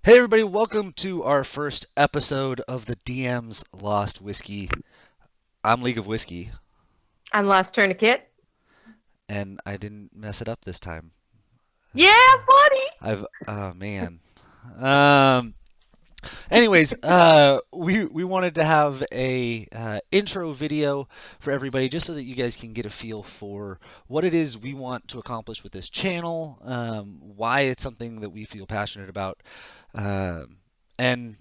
Hey everybody, welcome to our first episode of the DM's Lost Whiskey. I'm League of Whiskey, I'm Last Tourniquet. and I didn't mess it up this time. Yeah, buddy. Oh man. Um, Anyways, we wanted to have a intro video for everybody, just so that you guys can get a feel for what it is we want to accomplish with this channel, why it's something that we feel passionate about, and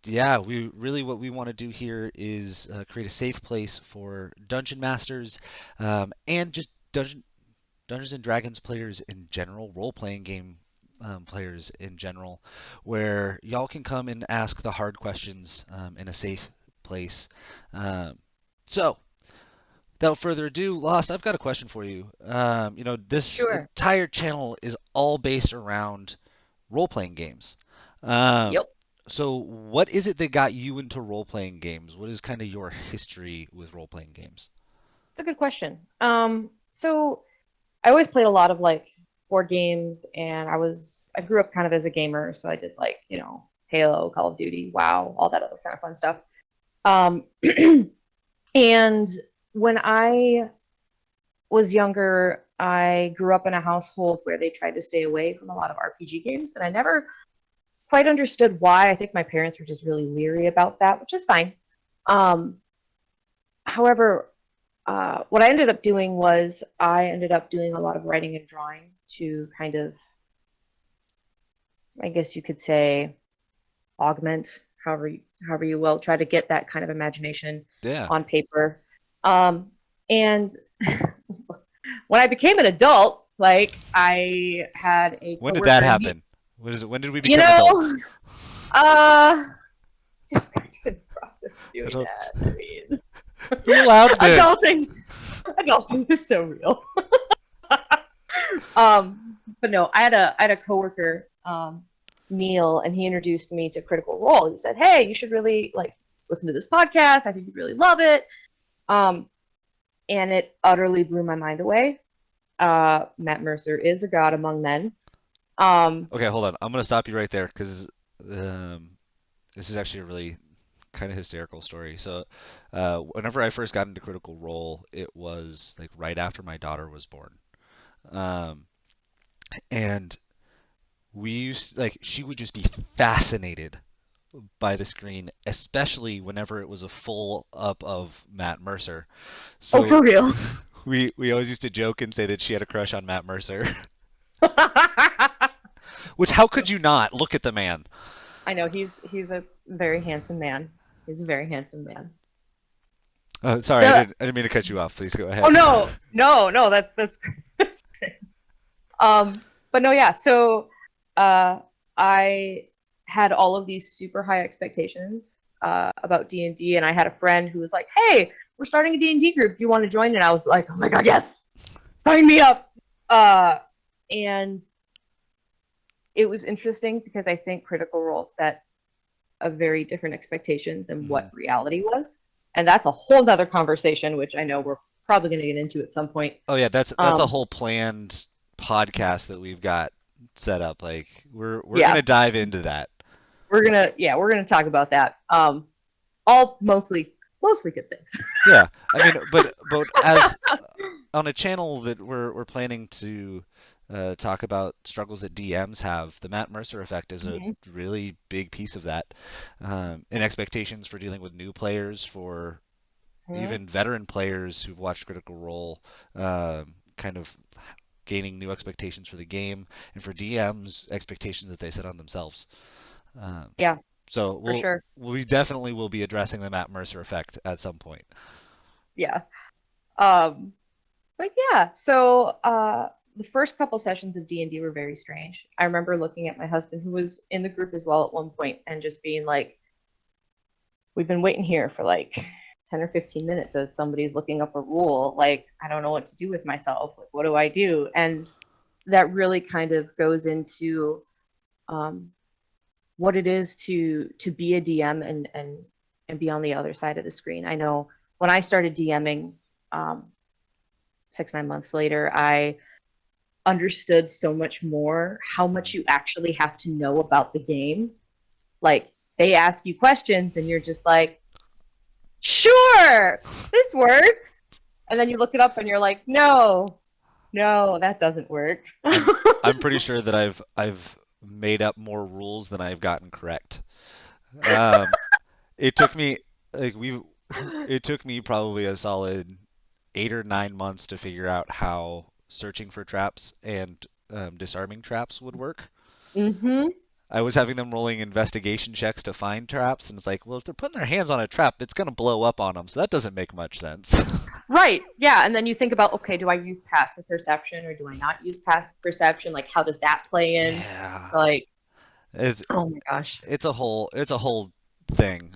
yeah, we really what we want to do here is create a safe place for dungeon masters, and just Dungeons and Dragons players in general, role-playing game players in general, where y'all can come and ask the hard questions in a safe place. Um, so, without further ado, Lost, I've got a question for you. This Sure. entire channel is all based around role-playing games. Um, Yep. so what is it that got you into role-playing games? What is kind of your history with role-playing games? It's a good question. So I always played a lot of like board games, and I grew up kind of as a gamer, so I did like, Halo, Call of Duty, WoW, all that other kind of fun stuff. Um, and when I was younger, I grew up in a household where they tried to stay away from a lot of RPG games, and I never quite understood why. I think my parents were just really leery about that, which is fine. Um, However, what I ended up doing was I ended up doing a lot of writing and drawing to kind of, I guess you could say, augment, however you will, try to get that kind of imagination Yeah. on paper. And when I became an adult, like I had a When did that coworker, and he, happen? What is it? When did we you become know, adults? uh, still kind of in the process of I doing don't. that. I mean, Who allowed this? adulting, adulting is so real. But no, I had a coworker, Neil, and he introduced me to Critical Role. He said, "Hey, you should really like listen to this podcast. I think you'd really love it." Um, and it utterly blew my mind away. Matt Mercer is a god among men. Um, Okay, hold on. I'm gonna stop you right there because um, this is actually a really kind of hysterical story. So, whenever I first got into Critical Role, it was like right after my daughter was born. Um, and we used like she would just be fascinated by the screen, especially whenever it was a full up of Matt Mercer. oh, So for real. we always used to joke and say that she had a crush on Matt Mercer. Which how could you not? Look at the man. I know he's a very handsome man. He's a very handsome man. Sorry, The I didn't mean to cut you off. Please go Oh ahead. no, no, no, that's that's great. But no, yeah. So, I had all of these super high expectations about D&D, and I had a friend who was like, "Hey, we're starting a D&D group. Do you want to join?" And I was like, "Oh my god, yes! Sign me up!" Uh, and it was interesting because I think Critical Role set a very different expectation than Hmm. what reality was, and that's a whole other conversation, which I know we're probably going to get into at some point. Oh yeah, that's a Um, whole planned podcast that we've got set up. Like we're yeah, gonna dive into that. we're gonna talk about that. All mostly good things. Yeah, I mean, but as on a channel that we're planning to talk about struggles that DMs have, the Matt Mercer effect is a Mhm. really big piece of that, and expectations for dealing with new players, for Mhm. even veteran players who've watched Critical Role, kind of gaining new expectations for the game, and for DMs expectations that they set on themselves. Um, Yeah, so for sure. we definitely will be addressing the Matt Mercer effect at some point. Yeah. Um, but yeah, so the first couple sessions of D&D were very strange. I remember looking at my husband, who was in the group as well at one point, and just being like, "We've been waiting here for like 10 or 15 minutes as somebody's looking up a rule. Like, I don't know what to do with myself. Like, what do I do?" And that really kind of goes into um, what it is to be a DM and be on the other side of the screen. I know when I started DMing, um, 6 9 months later, I understood so much more how much you actually have to know about the game. Like they ask you questions and you're just like, sure, this works. And then you look it up and you're like, no, no, that doesn't work. I'm I'm pretty sure that I've made up more rules than I've gotten correct. Um, it took me like we it took me probably a solid 8 or 9 months to figure out how searching for traps and disarming traps would work. Mm-hmm. I was having them rolling investigation checks to find traps, and it's like, well, if they're putting their hands on a trap, it's going to blow up on them, so that doesn't make much sense. Right. Yeah. And then you think about, okay, do I use passive perception or do I not use passive perception? Like, how does that play in? Yeah, Like, it's oh my gosh, it's a whole thing.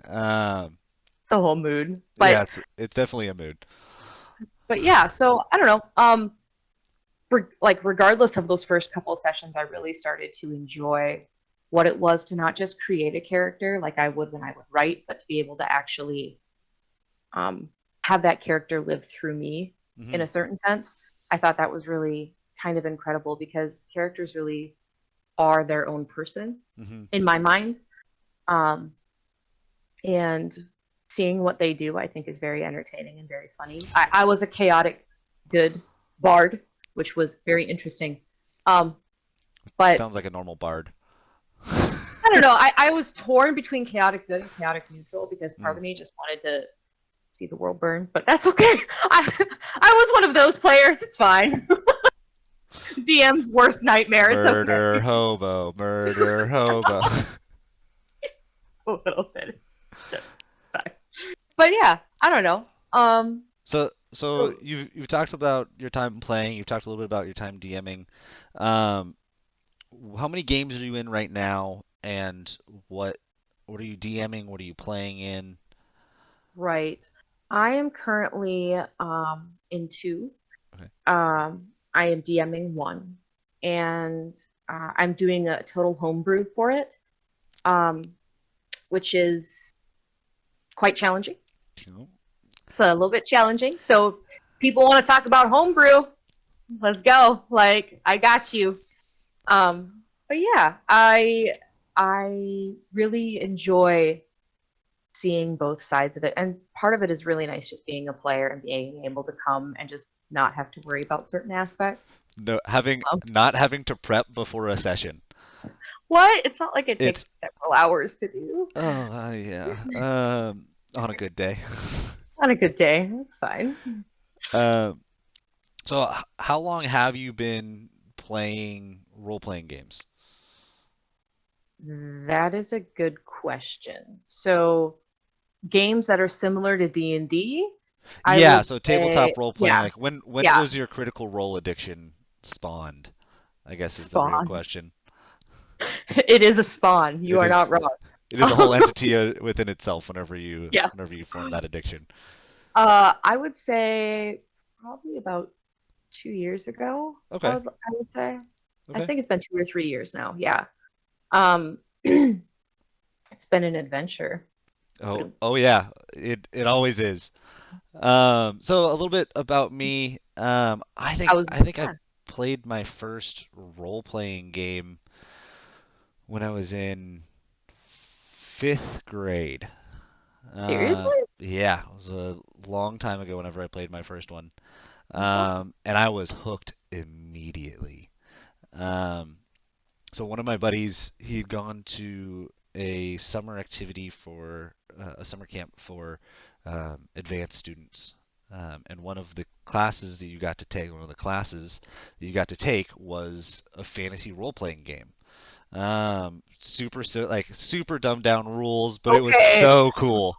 it's a whole mood. Yeah, it's definitely a mood. But yeah. So I don't know. Like regardless of those first couple of sessions, I really started to enjoy what it was to not just create a character like I would when I would write, but to be able to actually um, have that character live through me in Hmm. a certain sense. I thought that was really kind of incredible because characters really are their own person Hmm. in my mind. Um, and seeing what they do, I think, is very entertaining and very funny. I was a chaotic good bard, which was very interesting. Um, but Sounds like a normal bard. I don't know. I was torn between chaotic good and chaotic neutral because part Mm. of me just wanted to see the world burn, but that's okay. I was one of those players. It's fine. DM's worst nightmare. It's Murder okay. hobo, murder hobo. A little bit. It's fine. But yeah, I don't know. So So you've talked about your time playing. You've talked a little bit about your time DMing. Um, how many games are you in right now, and what are you DMing? What are you playing in? right. I am currently in two. Okay. I am DMing one, and I'm doing a total homebrew for it, um, which is quite challenging. Cool. It's a little bit challenging. So people want to talk about homebrew. Let's go. Like I got you. But yeah, I really enjoy seeing both sides of it, and part of it is really nice just being a player and being able to come and just not have to worry about certain aspects. No, having Um, not having to prep before a session. what? It's not like it It's takes several hours to do. yeah. On a good day. On a good day, it's fine. Um, so how long have you been playing role-playing games? That is a good question. So games that are similar to D&D, I Yeah, would so tabletop say, role-playing, yeah, like when yeah, was your Critical Role addiction spawned? I guess is the real Spawn. question. It is a spawn. You It are is not wrong. it is a whole entity within itself Yeah. whenever you form that addiction. I would say probably about 2 years ago. Okay. I would say. I Okay. think it's been 2 or 3 years now. Yeah. Um, it's been an adventure. Oh, oh yeah. It always is. So a little bit about me. I I think was, I think I yeah. played my first role-playing game when I was in fifth grade. Seriously? Yeah, it was a long time ago whenever I played my first one. What? And I was hooked immediately. Um, so one of my buddies, he'd gone to a summer activity for a summer camp for advanced students. And one of the classes that you got to take, one of the classes that you got to take was a fantasy role-playing game. Super dumbed down rules, but it was Okay. so cool.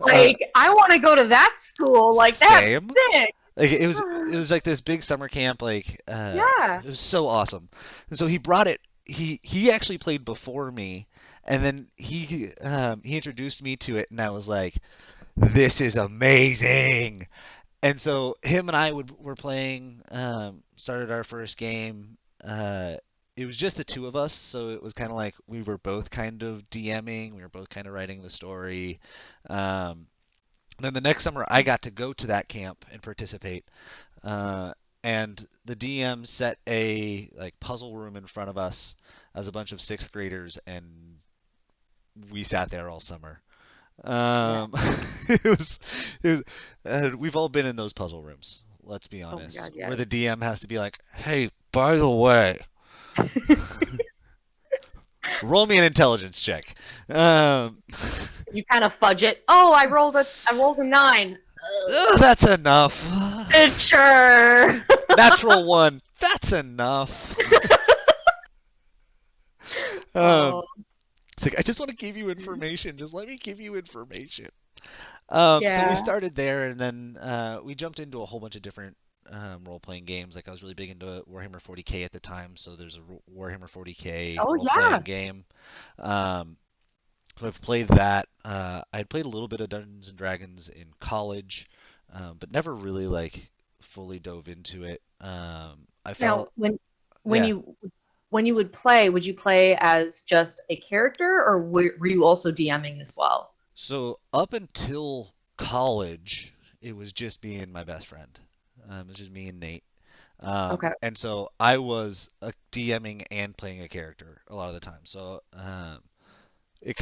Uh, Like, I want to go to that school. Like, that's Same. sick. Like it was like this big summer camp. Yeah. It was so awesome. And so he brought it. He actually played before me, and then he introduced me to it, and I was like, "This is amazing!" And so him and I were playing. Started our first game. It was just the two of us, so it was kind of like we were both kind of DMing. We were both kind of writing the story. Um, then the next summer, I got to go to that camp and participate. Uh, and the DM set a like puzzle room in front of us as a bunch of sixth graders, and we sat there all summer. Yeah. Um, it was, it was we've all been in those puzzle rooms. Let's be Oh my honest, God, where the yes. DM has to be like, "Hey, by the way, roll me an intelligence check." Um, You kind of fudge it. Oh, I rolled a 9. that's enough. Sure. Natural one. That's enough. Oh, um, it's like I just want to give you information. Just let me give you information. So we yeah. started there, and then we jumped into a whole bunch of different role-playing games. Like I was really big into Warhammer 40K at the time, so there's a Warhammer 40K Oh, role-playing yeah. game. Um, so I've played that. I had played a little bit of Dungeons and Dragons in college, but never really like fully dove into it. I Now, felt, when yeah. you would play, would you play as just a character, or were you also DMing as well? So up until college, it was just me and my best friend. It was just me and Nate. Okay. And so I was DMing and playing a character a lot of the time. So it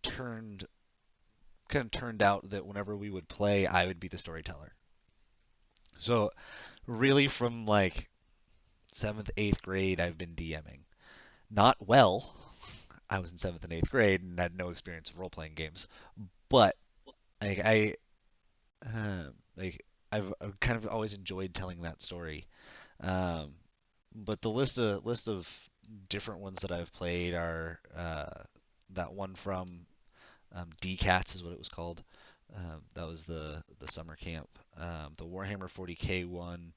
turned kind of turned out that whenever we would play, I would be the storyteller. So really, from like seventh, eighth grade, I've been DMing. Not well. I was in seventh and eighth grade and had no experience of role playing games, but I like I've kind of always enjoyed telling that story. Um, but the list of different ones that I've played are that one from D-Cats is what it was called. That was the summer camp. The Warhammer 40K one.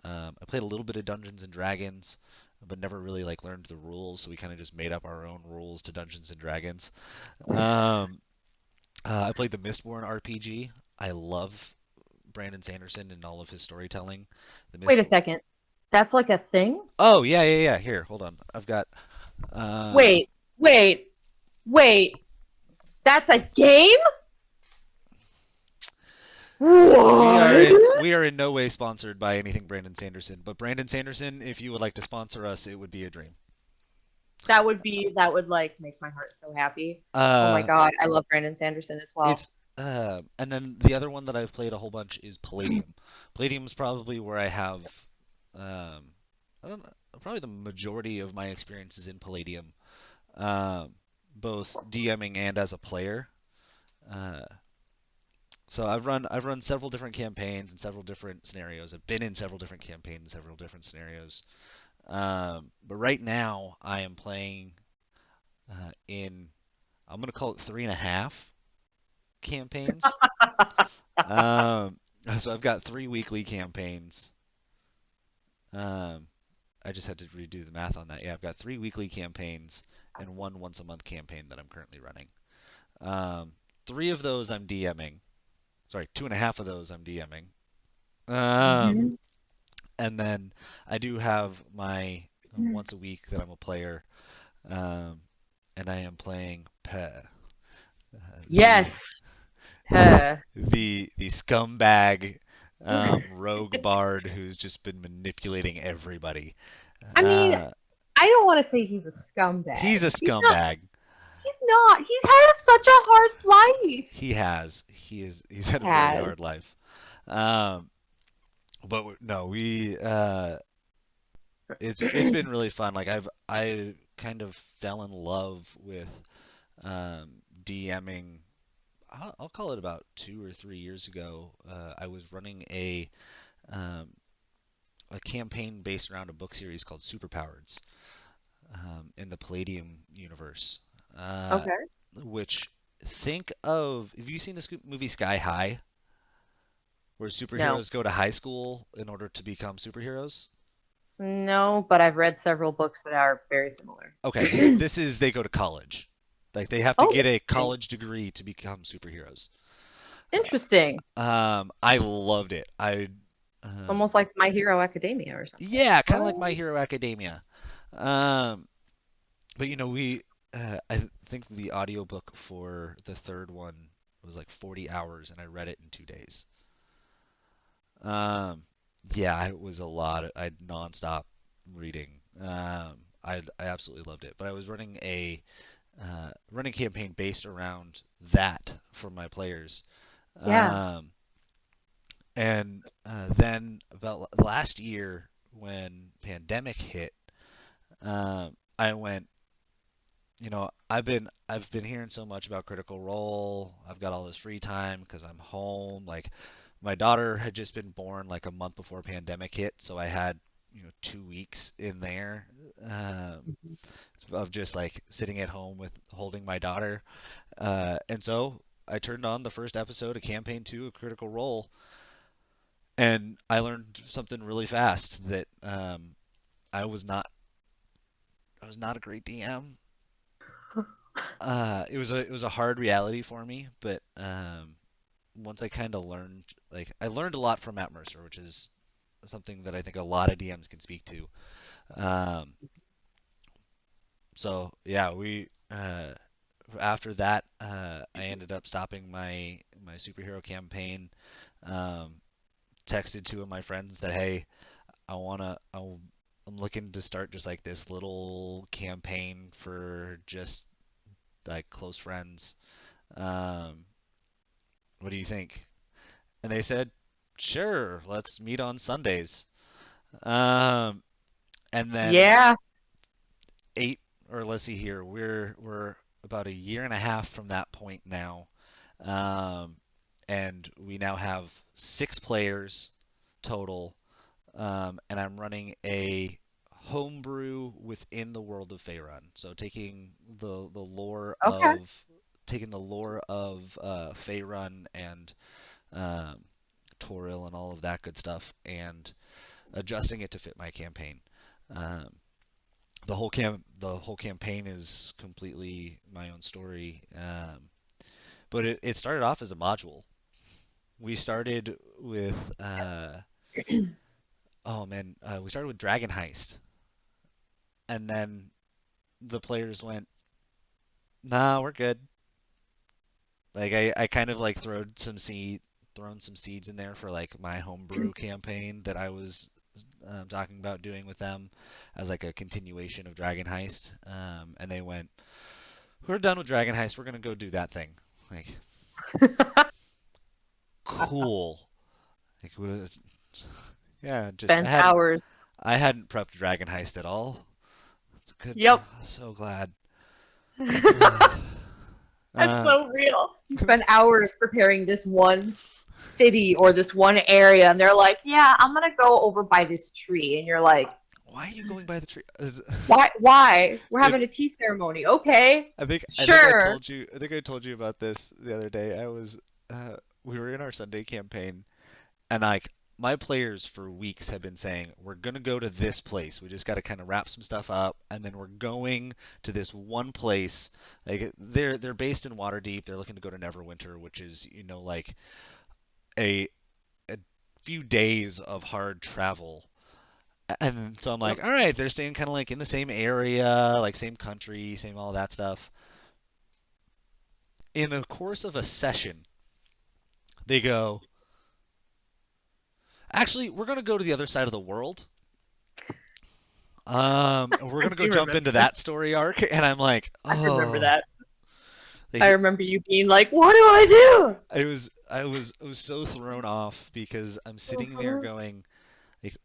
I played a little bit of Dungeons and Dragons, but never really like learned the rules. So we kind of just made up our own rules to Dungeons and Dragons. Um, I played the Mistborn RPG. I love Brandon Sanderson and all of his storytelling. The Wait Mist. a second. That's like a thing? Oh yeah, yeah, yeah. Here, hold on. I've got. Uh, Wait, wait, wait. That's a game? What? we are in no way sponsored by anything Brandon Sanderson, but Brandon Sanderson, if you would like to sponsor us, it would be a dream. That would like make my heart so happy. Oh my Uh, God, I love Brandon Sanderson as well. it's and then the other one that I've played a whole bunch is Palladium. Palladium is probably where I have um, I don't know, probably the majority of my experiences in Palladium, um, both DMing and as a player. Uh, so I've run several different campaigns and several different scenarios. I've been in several different campaigns, several different scenarios. But right now I am playing in I'm gonna call it 3.5 campaigns. Um, so I've got 3 weekly campaigns. Um, I just had to redo the math on that. Yeah, I've got 3 weekly campaigns and one once a month campaign that I'm currently running. Um, 3 of those I'm DMing. Sorry, 2.5 of those I'm DMing. Um, Mhm. and then I do have my once a week that I'm a player, um, and I am playing the Yes. Uh, the scumbag rogue bard who's just been manipulating everybody. I mean, Uh, I don't want to say he's a scumbag. he's a He's not. scumbag. He's not. He's had such a hard life. He has. He's had a very Has. hard life. Um, but no, we it's been really fun. Like I kind of fell in love with um, DMing. I'll call it about 2 or 3 years ago. I was running um, a campaign based around a book series called Superpowers in the Palladium universe, uh, Okay. which think of have you seen this movie Sky High, where No. superheroes go to high school in order to become superheroes? No, but I've read several books that are very similar. Okay, so this is they go to college. Like they have to Oh, get a interesting. college degree to become superheroes. Interesting. I loved it. It's Um, almost like My Hero Academia or something. yeah, kind of like My What? Hero Academia. Um, but I think the audiobook for the third one was like 40 hours, and I read it in 2 days. Um, Yeah, it was a lot. I nonstop reading. I absolutely loved it. But I was running a running campaign based around that for my players. Yeah. Um, and then about last year when pandemic hit, I went. I've been hearing so much about Critical Role. I've got all this free time because I'm home. Like my daughter had just been born like a month before pandemic hit, so I had 2 weeks in there Mhm. of just like sitting at home with holding my daughter. And so I turned on the first episode of Campaign 2 of Critical Role, and I learned something really fast that I was not I was not a great DM. It was a hard reality for me, but once I kind of learned, like I learned a lot from Matt Mercer, which is something that I think a lot of DMs can speak to. Um, so yeah, we after that, I ended up stopping my superhero campaign. Um, Texted two of my friends and said, "Hey, I wanna, I, I'm looking to start just like this little campaign for just like close friends. Um, what do you think?" And they said, "Sure, let's meet on Sundays." Um, and then Yeah. eight, or let's see here, we're about a year and a half from that point now. Um, and we now have 6 players total. And I'm running a homebrew within the world of Faerun. So the lore Okay. of taking the lore of Faerun and um, Toril and all of that good stuff, and adjusting it to fit my campaign. Um, the whole campaign is completely my own story, but it started off as a module. We started with oh man, we started with Dragon Heist, and then the players went, "Nah, we're good." Like I kind of like thrown some seeds in there for like my homebrew campaign that I was talking about doing with them as like a continuation of Dragon Heist. And they went, "We're done with Dragon Heist. We're gonna go do that thing." Like, cool. Like, yeah, just Spent hours. I hadn't prepped Dragon Heist at all. It's good. Yep. So glad. That's uh, so real. You spend hours preparing this one city or this one area, and they're like, "Yeah, I'm gonna go over by this tree," and you're like, why are you going by the tree? "Why? Why? We're It, having a tea ceremony." Okay, I think I sure. told you. I think I told you about this the other day. Uh, we were in our Sunday campaign, and like my players for weeks have been saying, "We're gonna go to this place. We just got to kind of wrap some stuff up, and then we're going to this one place." Like they're based in Waterdeep. They're looking to go to Neverwinter, which is like a a few days of hard travel. And so I'm Yep. like, all right, they're staying kind of like in the same area, like same country, same all that stuff. In the course of a session, they go, actually, we're going to go to the other side of the world. And we're I going to go do jump remember into this. that story arc. And I'm like, I remember oh, that. I like remember you being like, "What do I do?" I was so thrown off because I'm sitting there Mhm. going, like,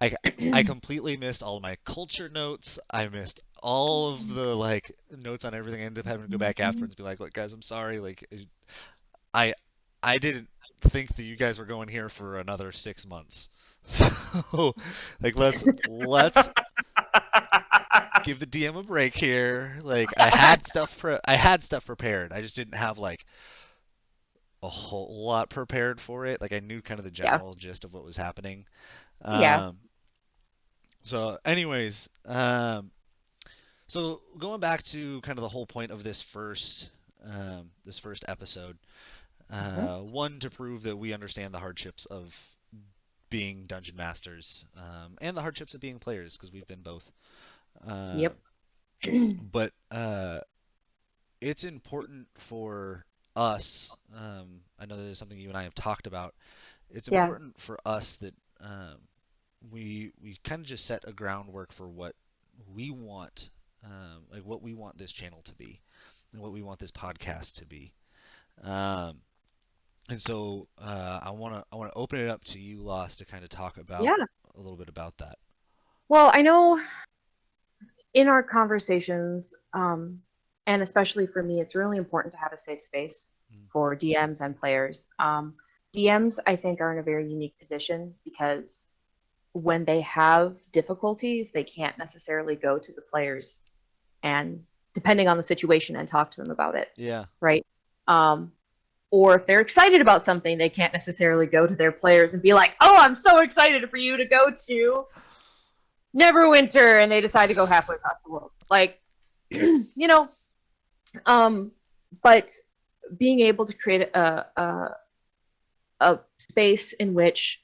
I I completely missed all of my culture notes. I missed all of the like notes on everything. I ended up having to go back afterwards and be like, look, guys, I'm sorry. Like, I I didn't think that you guys were going here for another 6 months. So, like, let's give the DM a break here. Like, I had stuff prepared. I just didn't have like a whole lot prepared for it. Like, I knew kind of the Yeah. general gist of what was happening. Yeah. Um, so, anyways, so going back to kind of the whole point of this first episode, Mhm. one to prove that we understand the hardships of being dungeon masters, and the hardships of being players because we've been both. Yep. But it's important for us. I know that is something you and I have talked about. it's Yeah. important for us that we kind of just set a groundwork for what we want, like what we want this channel to be, and what we want this podcast to be. Um, and so I want to open it up to you, Lost, to kind of talk about Yeah. a little bit about that. Well, I know in our conversations, and especially for me, it's really important to have a safe space Mm. for DMs and players. DMs, I think, are in a very unique position because when they have difficulties, they can't necessarily go to the players and, depending on the situation, and talk to them about it, Yeah. right? Um, or if they're excited about something, they can't necessarily go to their players and be like, "Oh, I'm so excited for you to go to Neverwinter," and they decide to go halfway across the world. Like, you know, um, but being able to create a space in which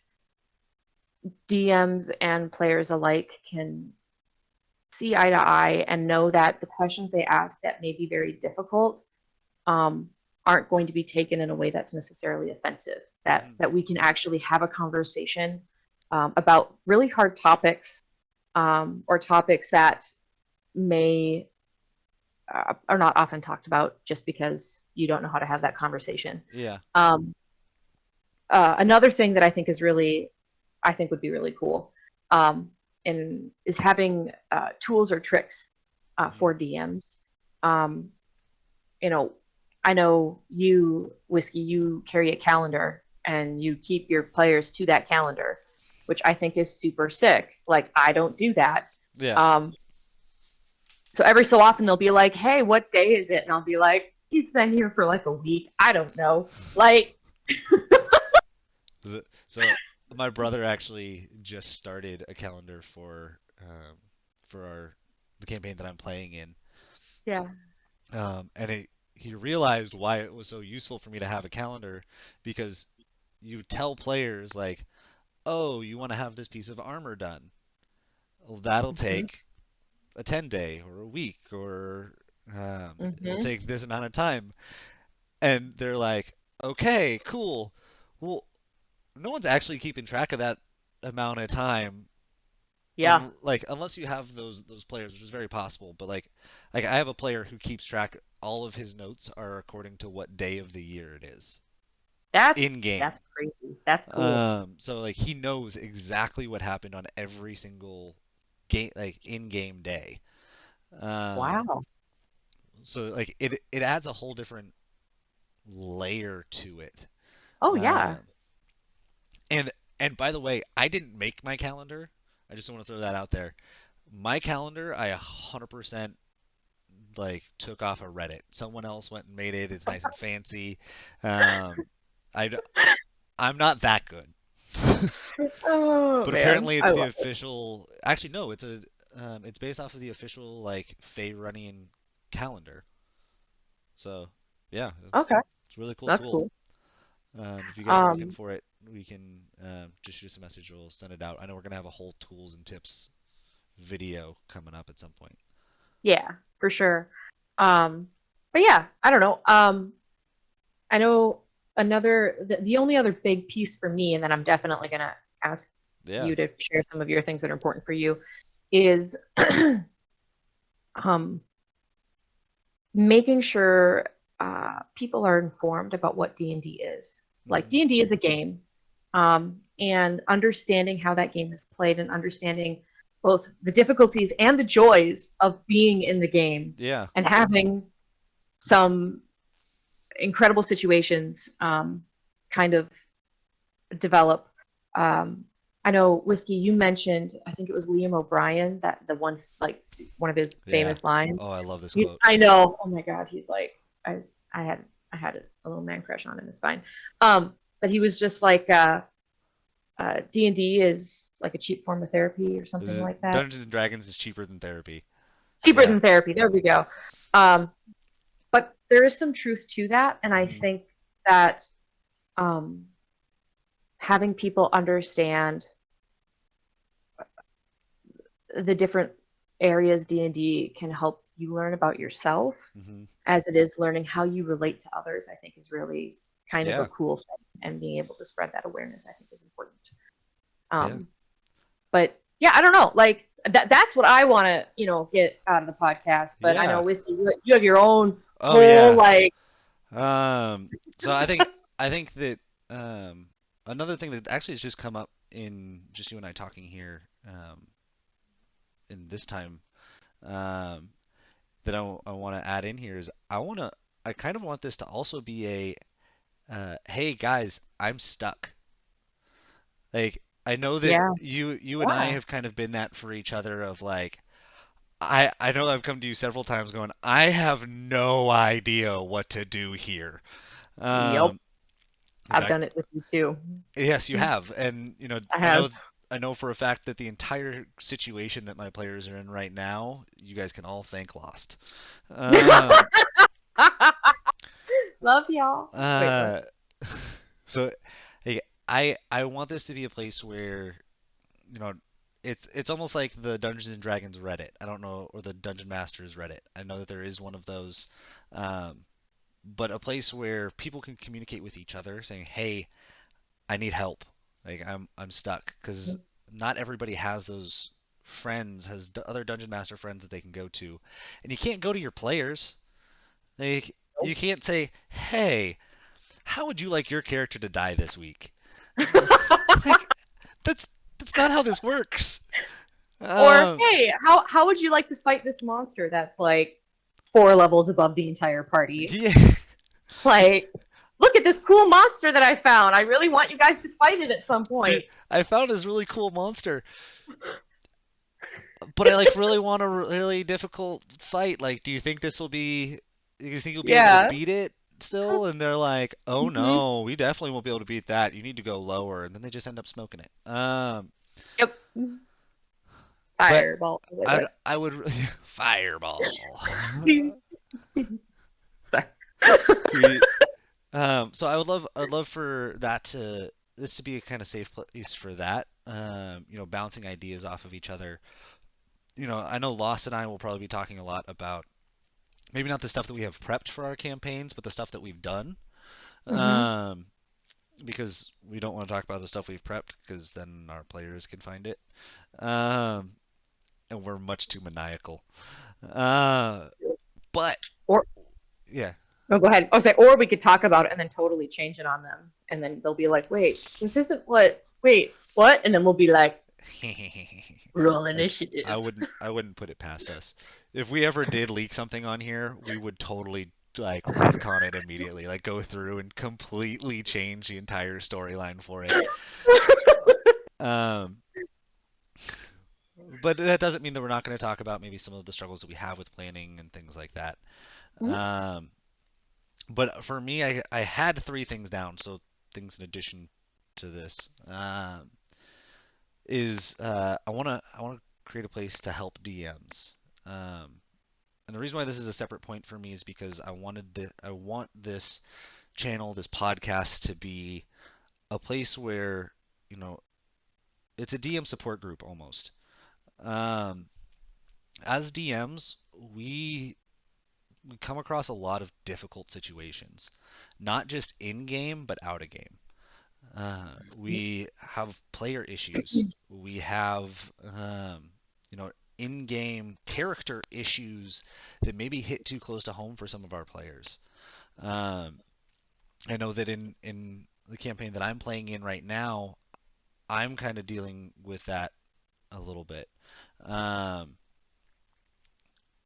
DMs and players alike can see eye to eye and know that the questions they ask that may be very difficult, um, aren't going to be taken in a way that's necessarily offensive. That Hmm. that we can actually have a conversation about really hard topics, or topics that may are not often talked about just because you don't know how to have that conversation. Yeah. Um, Another thing that I think would be really cool, and is having tools or tricks Hmm. for DMs. Um, you know, I know you, Whiskey, you carry a calendar and you keep your players to that calendar, which I think is super sick. Like, I don't do that. Yeah. Um, so every so often they'll be like, "Hey, what day is it?" And I'll be like, "He's been here for like a week. I don't know." Like, So my brother actually just started a calendar for the campaign that I'm playing in, yeah. and he realized why it was so useful for me to have a calendar because you tell players like, oh, you want to have this piece of armor done. Well, that'll Hmm. take a 10 day or a week or it'll Hmm. take this amount of time, and they're like, okay, cool. Well, no one's actually keeping track of that amount of time, Yeah. like unless you have those players, which is very possible. But like I have a player who keeps track. All of his notes are according to what day of the year it is That's in game. that's crazy. That's cool. So like he knows exactly what happened on every single game, like in-game day. Um, Wow. so like it adds a whole different layer to it. Oh yeah. Um, and and by the way, I didn't make my calendar. I just want to throw that out there. My calendar, I 100% like took off of Reddit. Someone else went and made it. It's nice and fancy. Um, I I'm not that good. Oh But man, apparently it's I the love it. official. Actually, no, it's based off of the official like Fae running calendar. So yeah, Okay, it's a really cool that's tool. cool. If you guys are looking Um, for it, we can just shoot us a message. We'll send it out. I know we're gonna have a whole tools and tips video coming up at some point. yeah, for sure. But yeah, I don't know. I know the only other big piece for me, and then I'm definitely gonna ask Yeah. you to share some of your things that are important for you, is um, making sure people are informed about what D&D is. Like, Hmm. D&D is a game, and understanding how that game is played and understanding both the difficulties and the joys of being in the game Yeah. and having some incredible situations kind of develop. Um, I know, Whiskey, you mentioned, I think it was Liam O'Brien, that the one, like, one of his Yeah. famous lines. Oh, I love this He's, quote. I know, oh my God, he's like, I, I had, I had a little man crush on him. It's fine. But he was just like, D&D is like a cheap form of therapy or something like that. Dungeons and Dragons is cheaper than therapy. Cheaper Yeah. than therapy. There we go. Um, but there is some truth to that, and I Hmm. think that um, having people understand the different areas D&D can help you learn about yourself, Hmm. as it is learning how you relate to others, I think is really kind of a Yeah. cool thing. and being able to spread that awareness, I think, is important. Yeah. Um, but yeah, I don't know. Like that's what I want to, get out of the podcast. But I know Yeah. Whiskey, you have your own Oh whole yeah. like, So I think that another thing that actually has just come up in just you and I talking here in this time um, that I want to add in here is I kind of want this to also be a hey guys, I'm stuck. Like I know that yeah, you and I yeah, have kind of been that for each other of like I know I've come to you several times going I have no idea what to do here. yep. Um, in I've done fact, it with you too. yes, you have, and I I know have. for a fact that the entire situation that my players are in right now, you guys can all thank Lost. Um, Love y'all. Wait, what? uh, so, hey, I want this to be a place where you know it's almost like the Dungeons and Dragons Reddit. I don't know, or the Dungeon Masters Reddit. I know that there is one of those, um, but a place where people can communicate with each other, saying, "Hey, I need help. Like I'm stuck because not everybody has those friends, has other dungeon master friends that they can go to, and you can't go to your players. Like you Nope. can't say, "Hey, how would you like your character to die this week?" Like that's not how this works. Or Um, hey, how would you like to fight this monster that's like 4 levels above the entire party? yeah, Like, look at this cool monster that I found. I really want you guys to fight it at some dude, point. I found this really cool monster, but I like really want a really difficult fight. Like, do you think this will be? Do you think you'll be able to Yeah. beat it still? And they're like, oh Hmm. no, we definitely won't be able to beat that. You need to go lower, and then they just end up smoking it. Yep. But Fireball. Wait, what? I would fireball. Sorry. We so I'd love for that to this to be a kind of safe place for that. Bouncing ideas off of each other. I know Lost and I will probably be talking a lot about maybe not the stuff that we have prepped for our campaigns, but the stuff that we've done. Hmm. Um, because we don't want to talk about the stuff we've prepped because then our players can find it. Um, and we're much too maniacal. Uh, but Or yeah. no, go ahead. I was like, or we could talk about it and then totally change it on them, and then they'll be like, "Wait, this isn't what? Wait, what?" And then we'll be like, "Roll I initiative." wouldn't put it past us. If we ever did leak something on here, we would totally like retcon it immediately, like go through and completely change the entire storyline for it. Um, but that doesn't mean that we're not going to talk about maybe some of the struggles that we have with planning and things like that. Um, but for me, I had three things down, so things in addition to this is I want to create a place to help DMs. Um, and the reason why this is a separate point for me is because I want this channel, this podcast to be a place where you know it's a DM support group almost. Um, as DMs, we come across a lot of difficult situations, not just in game but out of game. We have player issues. We have you know in-game character issues that maybe hit too close to home for some of our players. Um, I know that in the campaign that I'm playing in right now, I'm kind of dealing with that a little bit. Um,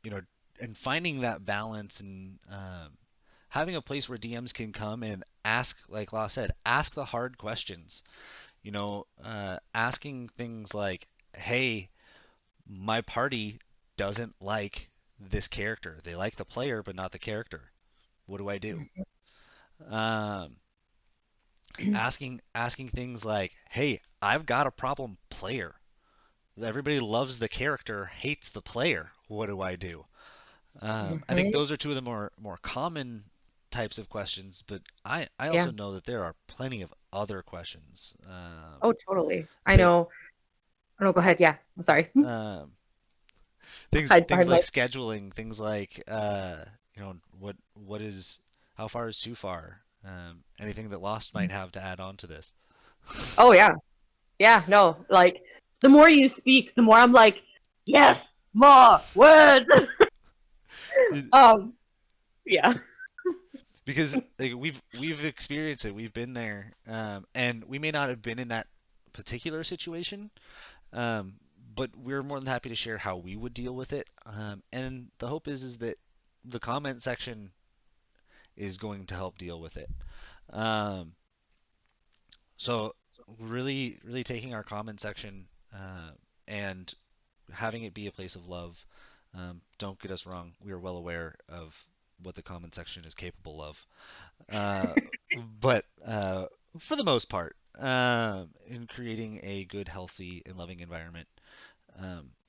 you know, and finding that balance and having a place where DMs can come and ask, like Law said, ask the hard questions. Asking things like, "Hey, my party doesn't like this character. They like the player, but not the character. What do I do?" Um, asking things like, "Hey, I've got a problem player. Everybody loves the character, hates the player. What do I do?" I think Hmm. those are two of the more common types of questions, but I also Yeah. know that there are plenty of other questions Oh, totally. I that know. Oh, no, go ahead. Yeah. I'm sorry. um, things Hide things behind like my. scheduling, things like what is how far is too far? Anything that Lost might have to add on to this? Oh yeah, yeah. No, like the more you speak, the more I'm like, yes, more words. um, yeah. Because like, we've experienced it, we've been there, and we may not have been in that particular situation, um, but we're more than happy to share how we would deal with it. And the hope is that the comment section is going to help deal with it. Um, so really taking our comment section and having it be a place of love. Don't get us wrong, we are well aware of what the comment section is capable of. Uh, but for the most part, in creating a good, healthy, and loving environment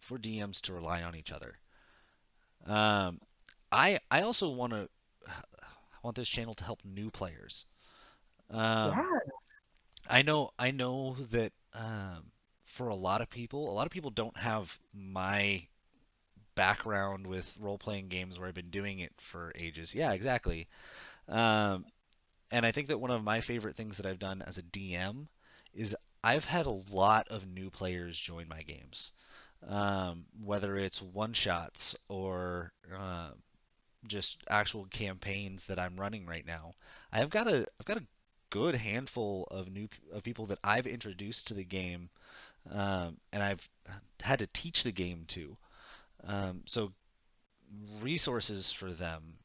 for DMs to rely on each other. Um, I also want this channel to help new players. Um, Yeah. I know that for a lot of people don't have my background with role playing games where I've been doing it for ages. Yeah, exactly. Um, and I think that one of my favorite things that I've done as a DM is I've had a lot of new players join my games, whether it's one shots or just actual campaigns that I'm running right now. I've got a good handful of of people that I've introduced to the game, and I've had to teach the game to. So resources for them,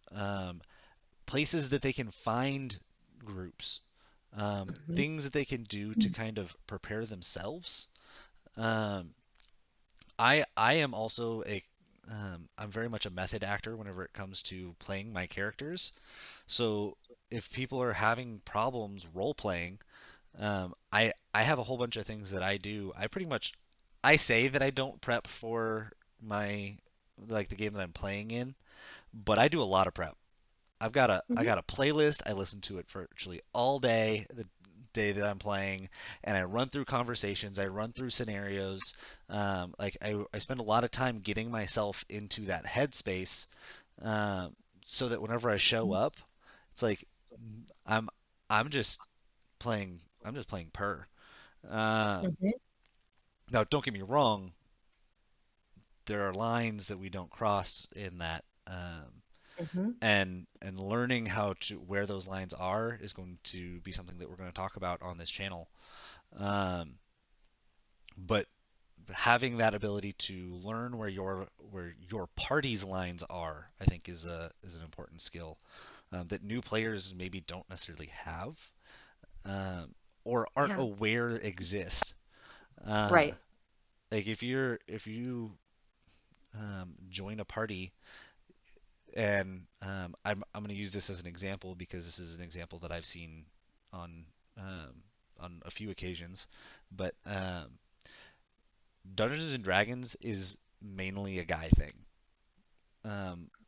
places that they can find groups, Mhm. things that they can do to kind of prepare themselves. Um, I am also a I'm very much a method actor whenever it comes to playing my characters. So if people are having problems role playing, I have a whole bunch of things that I do. I say that I don't prep for my like the game that I'm playing in, but I do a lot of prep. I Mhm. got a playlist. I listen to it virtually all day, the day that I'm playing, and I run through conversations. I run through scenarios. I spend a lot of time getting myself into that headspace, um, so that whenever I show up, it's like I'm I'm just I'm just playing per. Mhm. Now, don't get me wrong. There are lines that we don't cross in that. Mhm. And learning how to where those lines are is going to be something that we're going to talk about on this channel. Um, but having that ability to learn where your party's lines are, I think, is an important skill that new players maybe don't necessarily have, um, or aren't Yeah. aware exists. Uh, Right. like if you join a party, and I'm going to use this as an example because this is an example that I've seen on on a few occasions. But Dungeons and Dragons is mainly a guy thing.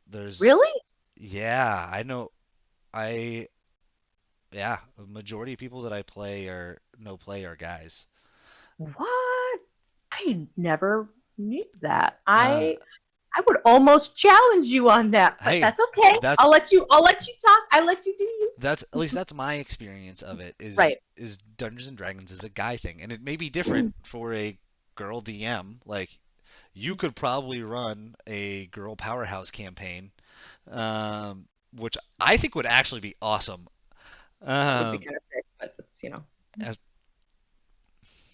There's Really? Yeah, I know. I Yeah, a majority of people that I play are guys. What? I never knew that. Uh, I would almost challenge you on that, but hey, that's okay. that's I'll let you talk. I let you do you. that's at least that's my experience of it Right. is Dungeons and Dragons is a guy thing, and it may be different for a girl DM. Like you could probably run a girl powerhouse campaign, which I think would actually be awesome. That would be Um, kind of sick, but it's, as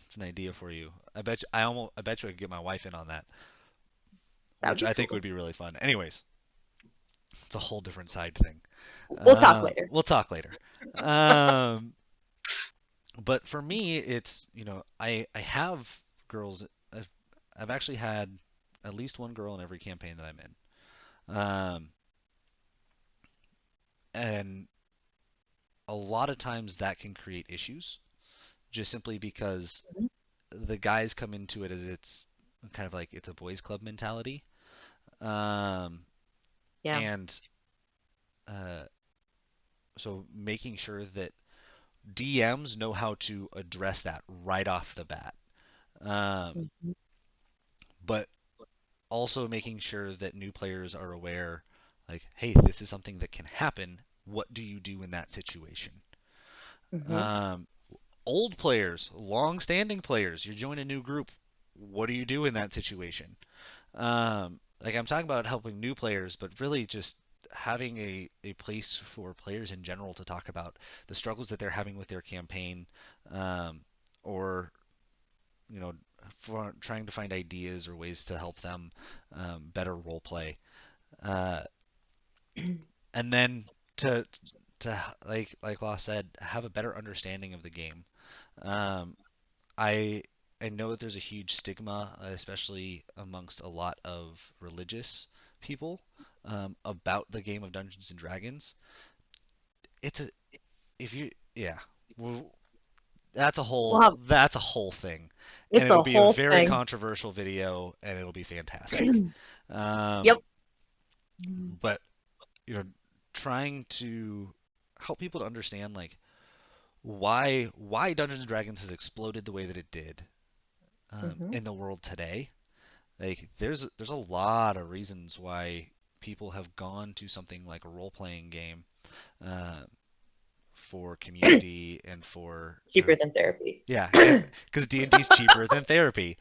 it's an idea for you. I bet you I could get my wife in on that, that would which be I think cool. would be really fun. Anyways, it's a whole different side thing. We'll talk later. We'll talk later. Um, but for me, it's I have girls. I've actually had at least one girl in every campaign that I'm in, and a lot of times that can create issues just simply because Mhm. the guys come into it as it's kind of like it's a boys club mentality, um, Yeah. and uh, so making sure that DMs know how to address that right off the bat. Um, Mhm. but also making sure that new players are aware, like, hey, this is something that can happen. what do you do in that situation? Mm-hmm. Um, Old players, long-standing players, you join a new group. What do you do in that situation? Like I'm talking about helping new players, but really just having a place for players in general to talk about the struggles that they're having with their campaign, um, or you know, for trying to find ideas or ways to help them better role play, uh, and then to like Law said, have a better understanding of the game. Um, I I know that there's a huge stigma, especially amongst a lot of religious people, about the game of Dungeons and Dragons. It's a if you yeah, well, We'll have that's a whole thing, and it's it'll a be a whole very thing. controversial video, and it'll be fantastic. Yep. Um, but you know, trying to help people to understand like why Dungeons and Dragons has exploded the way that it did Mm-hmm. in the world today. Like there's a lot of reasons why people have gone to something like a role playing game uh, for community and for Cheaper than therapy. yeah, and because D&D is cheaper than therapy.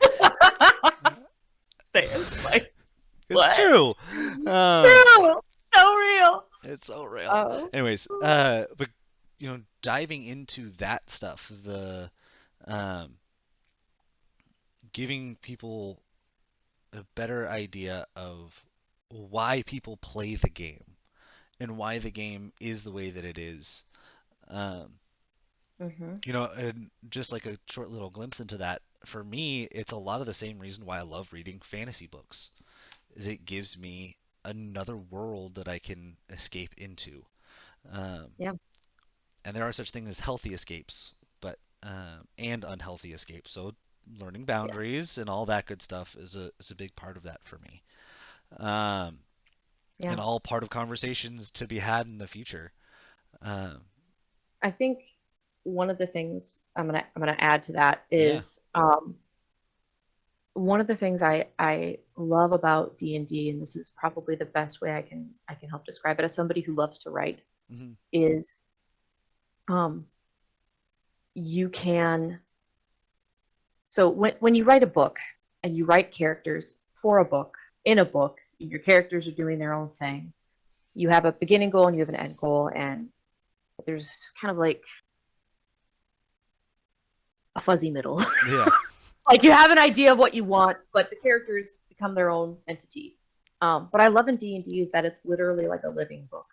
Saying like It's what? true. Um, True. So real. it's so real. Oh. Anyways, but diving into that stuff, the um, giving people a better idea of why people play the game and why the game is the way that it is. Um, Mm-hmm. and just like a short little glimpse into that, for me, it's a lot of the same reason why I love reading fantasy books, is it gives me another world that I can escape into. Um, Yeah. and there are such things as healthy escapes, but and unhealthy escapes. So learning Yes. boundaries and all that good stuff is a big part of that for me. Um, Yeah. and all part of conversations to be had in the future. Um, I think one of the things I'm gonna add to that yeah. is one of the things I love about D&D, and this is probably the best way I can help describe it as somebody who loves to write, Hmm. is um, you can so when you write a book and you write characters for a book in a book, your characters are doing their own thing. You have a beginning goal and you have an end goal, and there's kind of like a fuzzy middle. Yeah. Like you have an idea of what you want, but the characters become their own entity. What I love in D&D is that it's literally like a living book,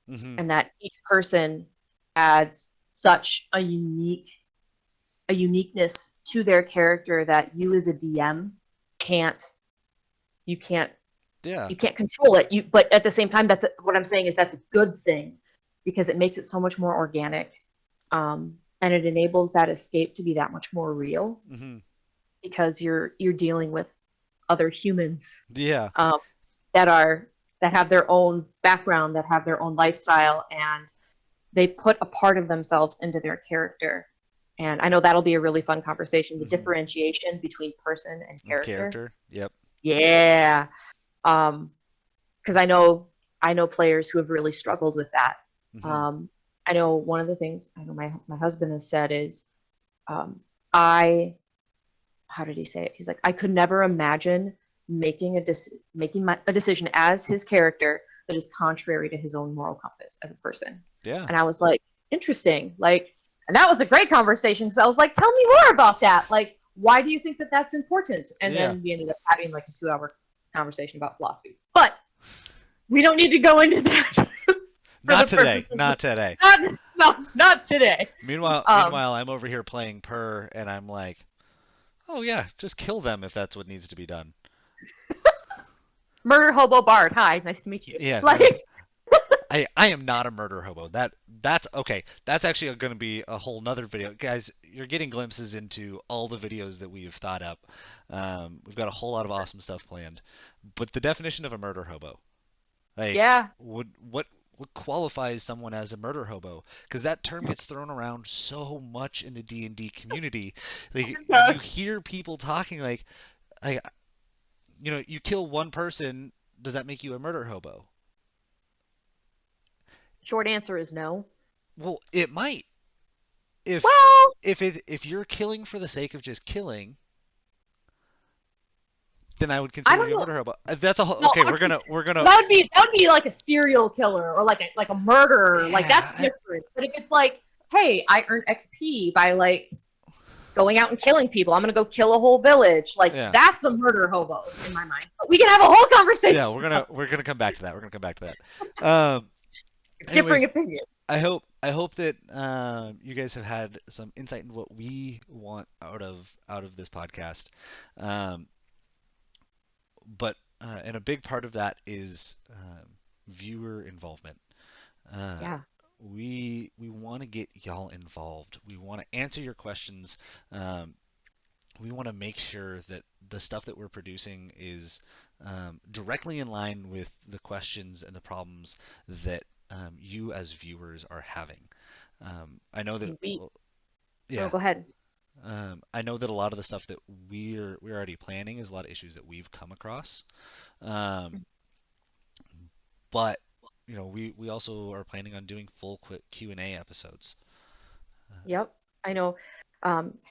Hmm. and that each person adds such a uniqueness to their character that you as a DM can't you can't Yeah. you can't control it. But at the same time, what I'm saying is that's a good thing because it makes it so much more organic, and it enables that escape to be that much more real Hmm. because you're dealing with other humans, Yeah. um, that have their own background, that have their own lifestyle, and they put a part of themselves into their character. And I know that'll be a really fun conversation, the Hmm. differentiation between person and character. Character. Yep. Yeah. Um, because I know players who have really struggled with that. Hmm. Um, I know one of the things I know my husband has said is, I how did he say it? He's like, I could never imagine making a decision as his character that is contrary to his own moral compass as a person. Yeah. And I was like, interesting. Like, and that was a great conversation because I was like, tell me more about that. Like, why do you think that that's important? And Yeah. then we ended up having like a 2 hour conversation about philosophy. But we don't need to go into that for Not the today. purpose of Not today. not today. Um, Meanwhile, I'm over here playing Per, and I'm like, oh yeah, just kill them if that's what needs to be done. Murder Hobo Bard. Hi, nice to meet you. Yeah. Nice. Like, I am not a murder hobo. That's okay. That's actually going to be a whole nother video, guys. You're getting glimpses into all the videos that we have thought up. We've got a whole lot of awesome stuff planned. But the definition of a murder hobo, like, yeah, what qualifies someone as a murder hobo? Because that term gets thrown around so much in the D&D community. Like, you hear people talking like, I, you kill one person, does that make you a murder hobo? Short answer is no. Well, it might. If Well, if you're killing for the sake of just killing, then I would I consider don't you a know. murder hobo. That's a No, okay. We're gonna that would be like a serial killer or like a murderer. Like yeah that's different. But if it's like, hey, I earned XP by like going out and killing people. I'm gonna go kill a whole village. Like yeah that's a murder hobo in my mind. But we can have a whole yeah. conversation We're gonna come back to that. We're gonna come back to that. differing Anyways, opinions. I hope that you guys have had some insight into what we want out of this podcast. Um, but and a big part of that is viewer involvement. Uh, Yeah. we want to get y'all involved. We want to answer your questions. Um, we want to make sure that the stuff that we're producing is directly in line with the questions and the problems that you as viewers are having. I know that, We oh yeah, go ahead. I know that a lot of the stuff that we're already planning is a lot of issues that we've come across. Um, but we also are planning on doing full quick Q&A episodes. Yep. I know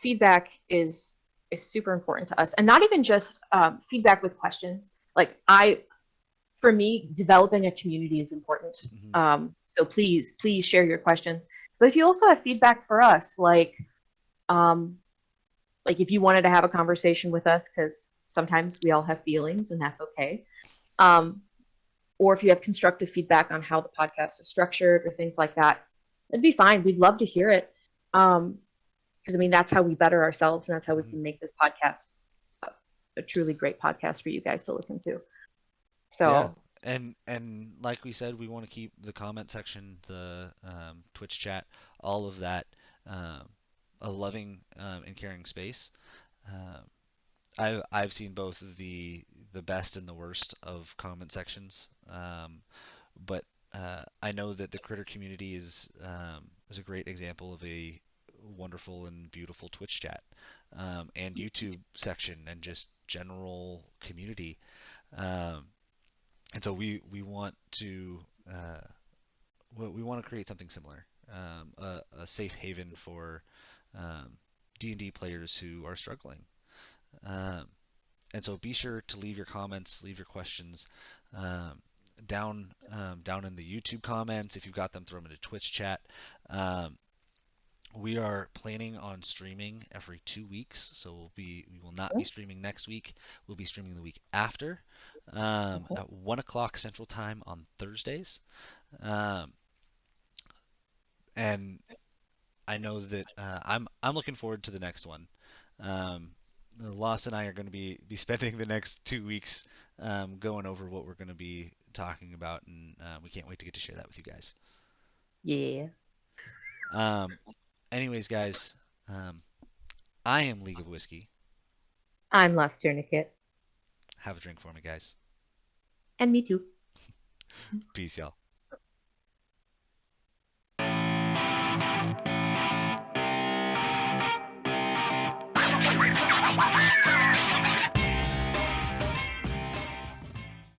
feedback is super important to us. And not even just feedback with questions. Like I for me, developing a community is important. Mhm. So please share your questions. But if you also have feedback for us, um, like if you wanted to have a conversation with us, because sometimes we all have feelings and that's okay. Um, or if you have constructive feedback on how the podcast is structured or things like that, it'd be fine. We'd love to hear it. Because I mean, that's how we better ourselves and that's how we Mhm. can make this podcast a truly great podcast for you guys to listen to. Yeah, So, and like we said, we want to keep the comment section, the Twitch chat, all of that um, a loving and caring space. Um, I've seen both the best and the worst of comment sections, but I know that the critter community is a great example of a wonderful and beautiful Twitch chat and YouTube section and just general community. Um, and so we want to we want to create something similar, a safe haven for D&D players who are struggling. Um, and so be sure to leave your comments, leave your questions um, down in the YouTube comments. If you've got them, throw them into Twitch chat. Um, we are planning on streaming every 2 weeks, so we will not be streaming next week. We'll be streaming the week after at 1 o'clock Central Time on Thursdays. Um, and I know that I'm looking forward to the next one. Um, Lost and I are going to be spending the next 2 weeks going over what we're going to be talking about, and we can't wait to get to share that with you guys. yeah. Um, anyways, guys, um, I am League of Whiskey. I'm Last Tourniquet. Have a drink for me, guys. And me too. Peace, y'all.